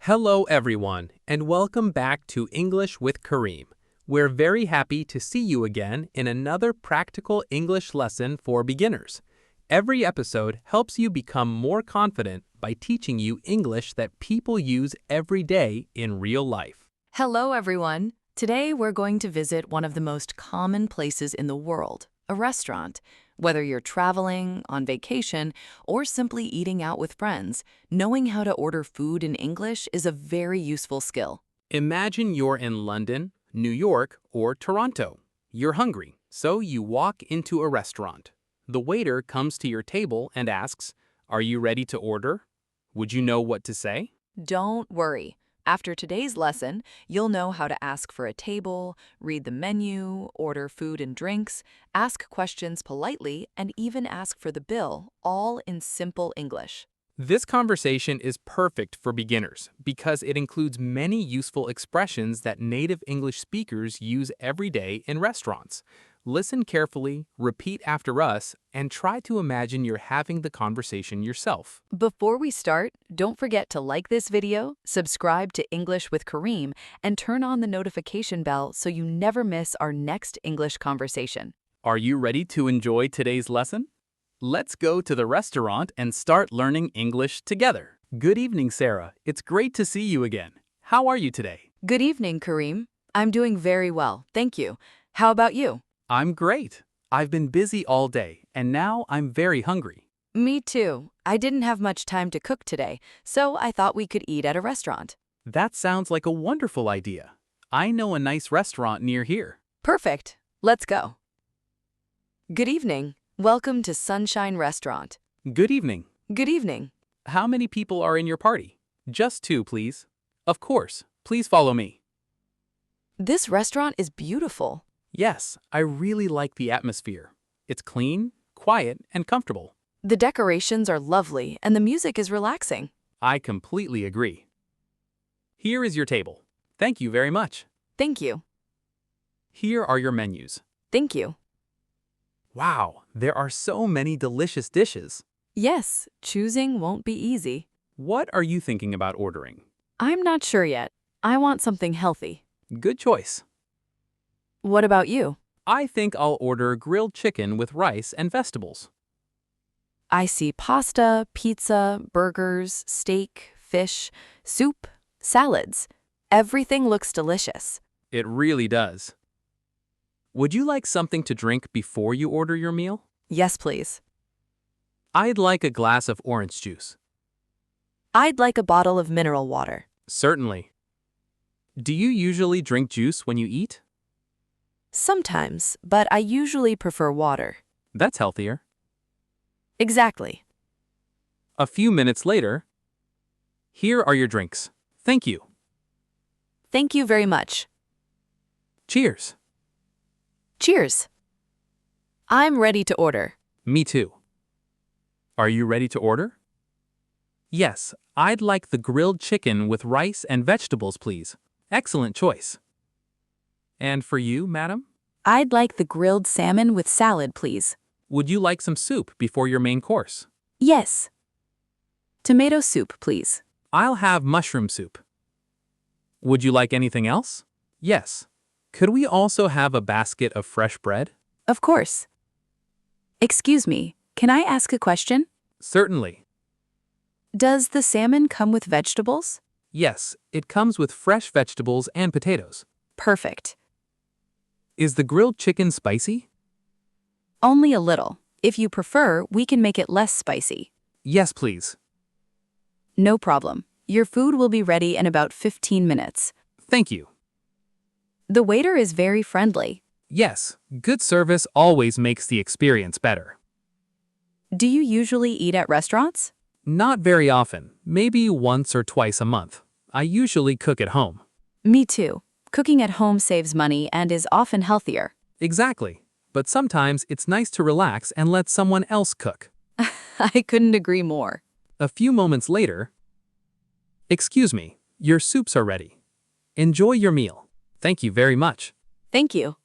Hello, everyone, and welcome back to English with Karim. We're very happy to see you again in another practical English lesson for beginners. Every episode helps you become more confident by teaching you English that people use every day in real life. Hello, everyone. Today, we're going to visit one of the most common places in the world, a restaurant. Whether you're traveling, on vacation, or simply eating out with friends, knowing how to order food in English is a very useful skill. Imagine you're in London, New York, or Toronto. You're hungry, so you walk into a restaurant. The waiter comes to your table and asks, "Are you ready to order?" Would you know what to say? Don't worry. After today's lesson, you'll know how to ask for a table, read the menu, order food and drinks, ask questions politely, and even ask for the bill, all in simple English. This conversation is perfect for beginners because it includes many useful expressions that native English speakers use every day in restaurants. Listen carefully, repeat after us, and try to imagine you're having the conversation yourself. Before we start, don't forget to like this video, subscribe to English with Karim, and turn on the notification bell so you never miss our next English conversation. Are you ready to enjoy today's lesson? Let's go to the restaurant and start learning English together. Good evening, Sarah. It's great to see you again. How are you today? Good evening, Karim. I'm doing very well, thank you. How about you? I'm great. I've been busy all day, and now I'm very hungry. Me too. I didn't have much time to cook today, so I thought we could eat at a restaurant. That sounds like a wonderful idea. I know a nice restaurant near here. Perfect. Let's go. Good evening. Welcome to Sunshine Restaurant. Good evening. Good evening. How many people are in your party? Just two, please. Of course. Please follow me. This restaurant is beautiful. Yes, I really like the atmosphere. It's clean, quiet, and comfortable. The decorations are lovely and the music is relaxing. I completely agree. Here is your table. Thank you very much. Thank you. Here are your menus. Thank you. Wow, there are so many delicious dishes. Yes, choosing won't be easy. What are you thinking about ordering? I'm not sure yet. I want something healthy. Good choice. What about you? I think I'll order grilled chicken with rice and vegetables. I see pasta, pizza, burgers, steak, fish, soup, salads. Everything looks delicious. It really does. Would you like something to drink before you order your meal? Yes, please. I'd like a glass of orange juice. I'd like a bottle of mineral water. Certainly. Do you usually drink juice when you eat? Sometimes, but I usually prefer water. That's healthier. Exactly. A few minutes later, here are your drinks. Thank you. Thank you very much. Cheers. Cheers. I'm ready to order. Me too. Are you ready to order? Yes, I'd like the grilled chicken with rice and vegetables, please. Excellent choice. And for you, madam? I'd like the grilled salmon with salad, please. Would you like some soup before your main course? Yes. Tomato soup, please. I'll have mushroom soup. Would you like anything else? Yes. Could we also have a basket of fresh bread? Of course. Excuse me, can I ask a question? Certainly. Does the salmon come with vegetables? Yes, it comes with fresh vegetables and potatoes. Perfect. Is the grilled chicken spicy? Only a little. If you prefer, we can make it less spicy. Yes, please. No problem. Your food will be ready in about 15 minutes. Thank you. The waiter is very friendly. Yes, good service always makes the experience better. Do you usually eat at restaurants? Not very often, maybe once or twice a month. I usually cook at home. Me too. Cooking at home saves money and is often healthier. Exactly. But sometimes it's nice to relax and let someone else cook. I couldn't agree more. A few moments later, "Excuse me, your soups are ready. Enjoy your meal. Thank you very much." Thank you.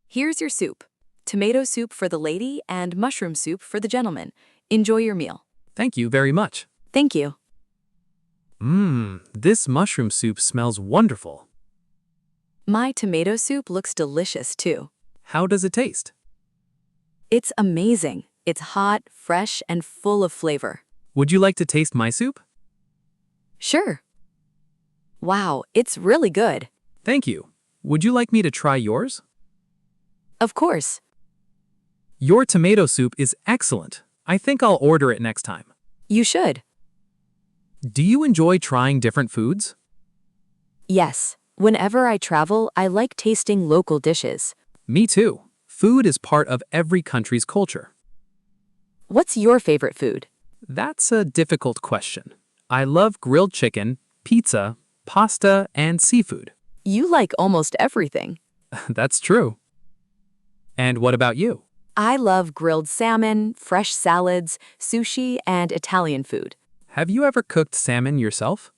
Here's your soup. Tomato soup for the lady and mushroom soup for the gentleman. Enjoy your meal. Thank you very much. Thank you. This mushroom soup smells wonderful. My tomato soup looks delicious too. How does it taste? It's amazing. It's hot, fresh, and full of flavor. Would you like to taste my soup? Sure. Wow, it's really good. Thank you. Would you like me to try yours? Of course. Your tomato soup is excellent. I think I'll order it next time. You should. Do you enjoy trying different foods? Yes. Whenever I travel, I like tasting local dishes. Me too. Food is part of every country's culture. What's your favorite food? That's a difficult question. I love grilled chicken, pizza, pasta, and seafood. You like almost everything. That's true. And what about you? I love grilled salmon, fresh salads, sushi, and Italian food. Have you ever cooked salmon yourself?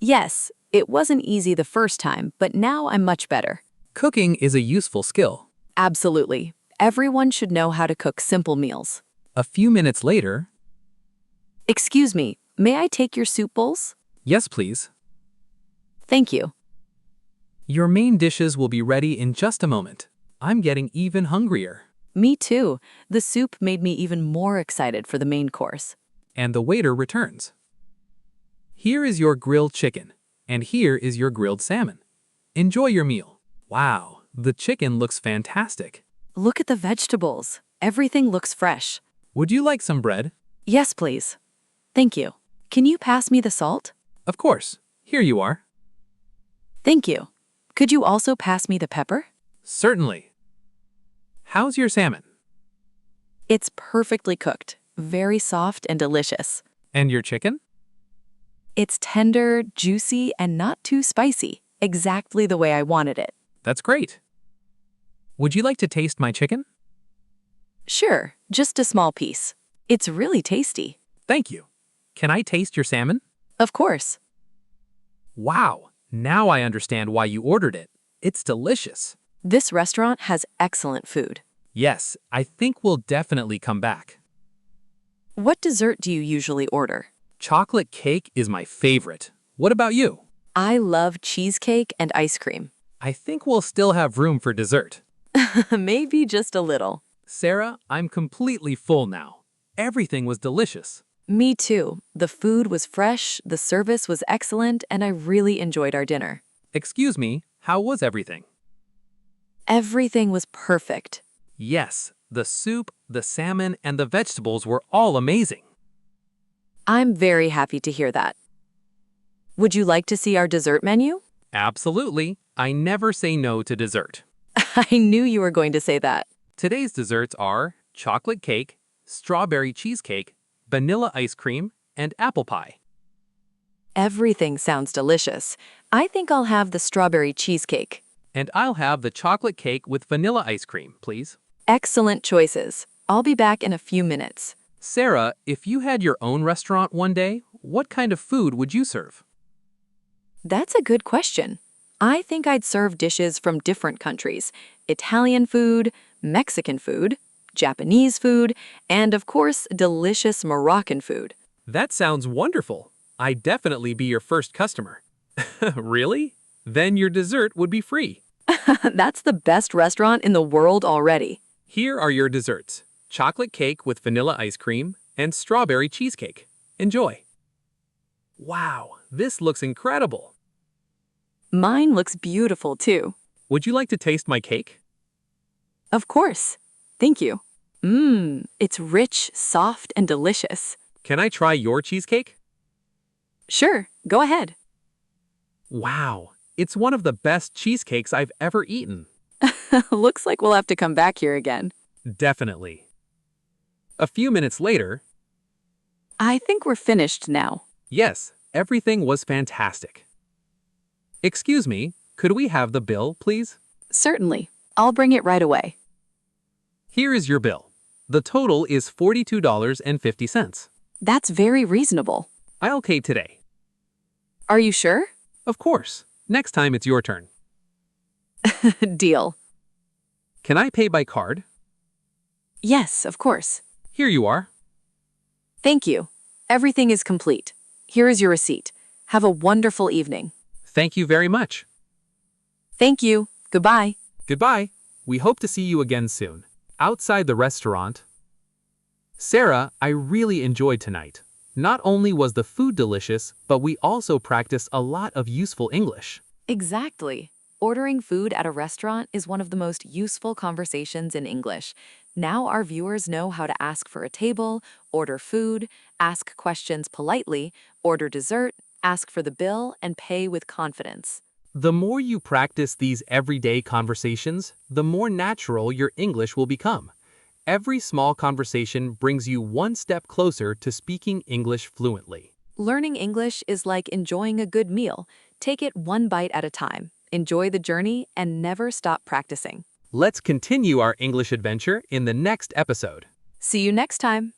Yes, it wasn't easy the first time, but now I'm much better. Cooking is a useful skill. Absolutely. Everyone should know how to cook simple meals. A few minutes later, Excuse me, may I take your soup bowls? yes, please. Thank you. Your main dishes will be ready in just a moment. I'm getting even hungrier. Me too. The soup made me even more excited for the main course. And the waiter returns. Here is your grilled chicken, and here is your grilled salmon. Enjoy your meal. Wow, the chicken looks fantastic. Look at the vegetables. Everything looks fresh. Would you like some bread? Yes, please. Thank you. Can you pass me the salt? Of course. Here you are. Thank you. Could you also pass me the pepper? Certainly. How's your salmon? It's perfectly cooked, very soft and delicious. And your chicken? It's tender, juicy, and not too spicy, exactly the way I wanted it. That's great. Would you like to taste my chicken? Sure, just a small piece. It's really tasty. Thank you. Can I taste your salmon? Of course. Wow, now I understand why you ordered it. It's delicious. This restaurant has excellent food. Yes, I think we'll definitely come back. What dessert do you usually order? Chocolate cake is my favorite. What about you? I love cheesecake and ice cream. I think we'll still have room for dessert. Maybe just a little. Sarah, I'm completely full now. Everything was delicious. Me too. The food was fresh, the service was excellent, and I really enjoyed our dinner. Excuse me, how was everything? Everything was perfect. Yes, the soup, the salmon, and the vegetables were all amazing. I'm very happy to hear that. Would you like to see our dessert menu? Absolutely. I never say no to dessert. I knew you were going to say that. Today's desserts are chocolate cake, strawberry cheesecake, vanilla ice cream, and apple pie. Everything sounds delicious. I think I'll have the strawberry cheesecake. And I'll have the chocolate cake with vanilla ice cream, please. Excellent choices. I'll be back in a few minutes. Sarah, if you had your own restaurant one day, what kind of food would you serve? That's a good question. I think I'd serve dishes from different countries. Italian food, Mexican food, Japanese food, and of course, delicious Moroccan food. That sounds wonderful. I'd definitely be your first customer. Really? Then your dessert would be free. That's the best restaurant in the world already. Here are your desserts: chocolate cake with vanilla ice cream and strawberry cheesecake. Enjoy. Wow, this looks incredible. Mine looks beautiful too. Would you like to taste my cake? Of course. Thank you. It's rich, soft, and delicious. Can I try your cheesecake? Sure, go ahead. Wow, it's one of the best cheesecakes I've ever eaten. Looks like we'll have to come back here again. Definitely. A few minutes later, I think we're finished now. yes, everything was fantastic. Excuse me, could we have the bill, please? Certainly. I'll bring it right away. Here is your bill. The total is $42.50. That's very reasonable. I'll pay today. Are you sure? Of course. Next time it's your turn. Deal. Can I pay by card? Yes, of course. Here you are. Thank you. Everything is complete. Here is your receipt. Have a wonderful evening. Thank you very much. Thank you. Goodbye. Goodbye. We hope to see you again soon. Outside the restaurant. Sarah, I really enjoyed tonight. Not only was the food delicious, but we also practiced a lot of useful English. Exactly. Ordering food at a restaurant is one of the most useful conversations in English. Now our viewers know how to ask for a table, order food, ask questions politely, order dessert, ask for the bill, and pay with confidence. The more you practice these everyday conversations, the more natural your English will become. Every small conversation brings you one step closer to speaking English fluently. Learning English is like enjoying a good meal. Take it one bite at a time. Enjoy the journey and never stop practicing. Let's continue our English adventure in the next episode. See you next time.